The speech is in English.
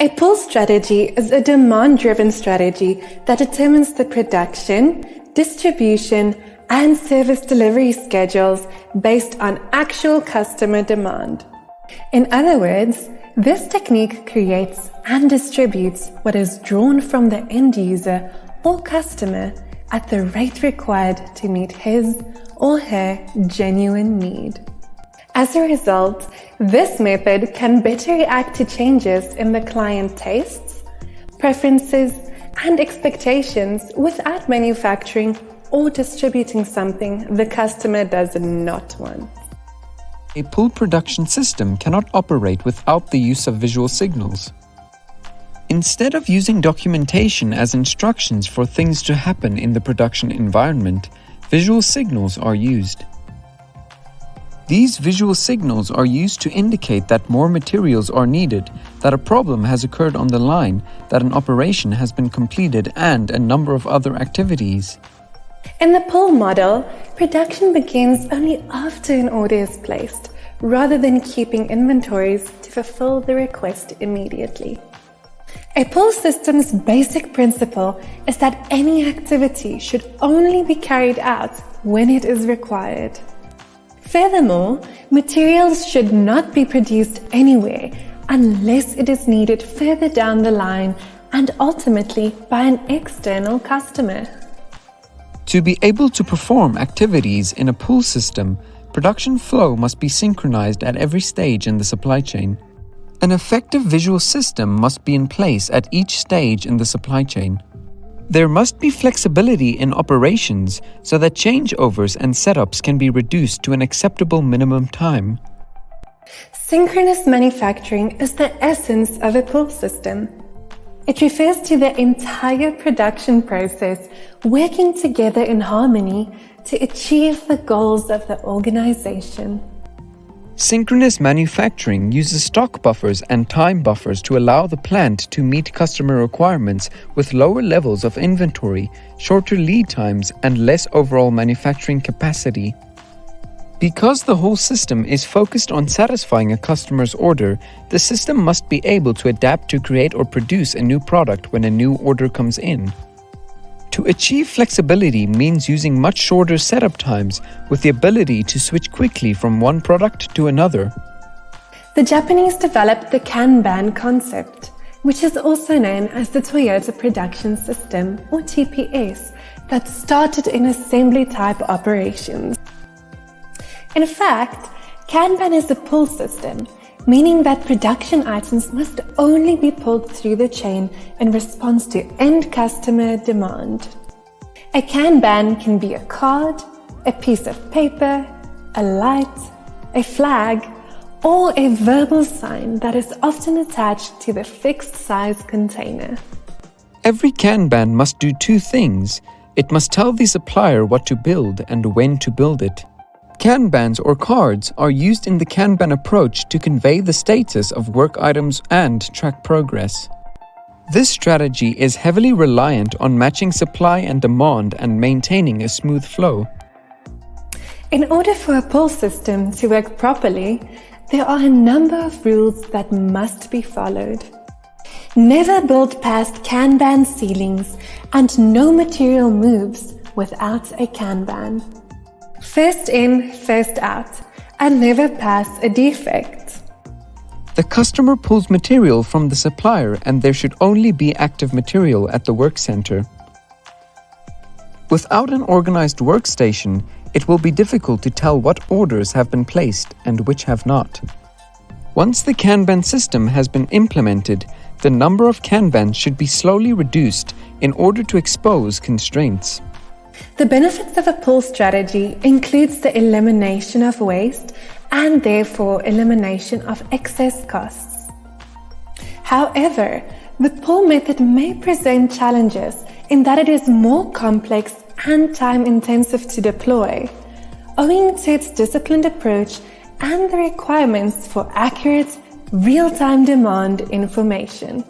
A pull strategy is a demand-driven strategy that determines the production, distribution, and service delivery schedules based on actual customer demand. In other words, this technique creates and distributes what is drawn from the end user or customer at the rate required to meet his or her genuine need. As a result, this method can better react to changes in the client tastes, preferences, and expectations without manufacturing or distributing something the customer does not want. A pull production system cannot operate without the use of visual signals. Instead of using documentation as instructions for things to happen in the production environment, visual signals are used. These visual signals are used to indicate that more materials are needed, that a problem has occurred on the line, that an operation has been completed, and a number of other activities. In the pull model, production begins only after an order is placed, rather than keeping inventories to fulfill the request immediately. A pull system's basic principle is that any activity should only be carried out when it is required. Furthermore, materials should not be produced anywhere unless it is needed further down the line and ultimately by an external customer. To be able to perform activities in a pull system, production flow must be synchronized at every stage in the supply chain. An effective visual system must be in place at each stage in the supply chain. There must be flexibility in operations so that changeovers and setups can be reduced to an acceptable minimum time. Synchronous manufacturing is the essence of a pull system. It refers to the entire production process working together in harmony to achieve the goals of the organization. Synchronous manufacturing uses stock buffers and time buffers to allow the plant to meet customer requirements with lower levels of inventory, shorter lead times, and less overall manufacturing capacity. Because the whole system is focused on satisfying a customer's order, the system must be able to adapt to create or produce a new product when a new order comes in. To achieve flexibility means using much shorter setup times with the ability to switch quickly from one product to another. The Japanese developed the Kanban concept, which is also known as the Toyota Production System, or TPS, that started in assembly-type operations. In fact, Kanban is a pull system, meaning that production items must only be pulled through the chain in response to end customer demand. A Kanban can be a card, a piece of paper, a light, a flag, or a verbal sign that is often attached to the fixed size container. Every Kanban must do two things. It must tell the supplier what to build and when to build it. Kanbans or cards are used in the Kanban approach to convey the status of work items and track progress. This strategy is heavily reliant on matching supply and demand and maintaining a smooth flow. In order for a pull system to work properly, there are a number of rules that must be followed. Never build past Kanban ceilings, and no material moves without a Kanban. First in, first out, and never pass a defect. The customer pulls material from the supplier and there should only be active material at the work center. Without an organized workstation, it will be difficult to tell what orders have been placed and which have not. Once the Kanban system has been implemented, the number of Kanbans should be slowly reduced in order to expose constraints. The benefits of a pull strategy includes the elimination of waste and therefore elimination of excess costs. However, the pull method may present challenges in that it is more complex and time-intensive to deploy, owing to its disciplined approach and the requirements for accurate, real-time demand information.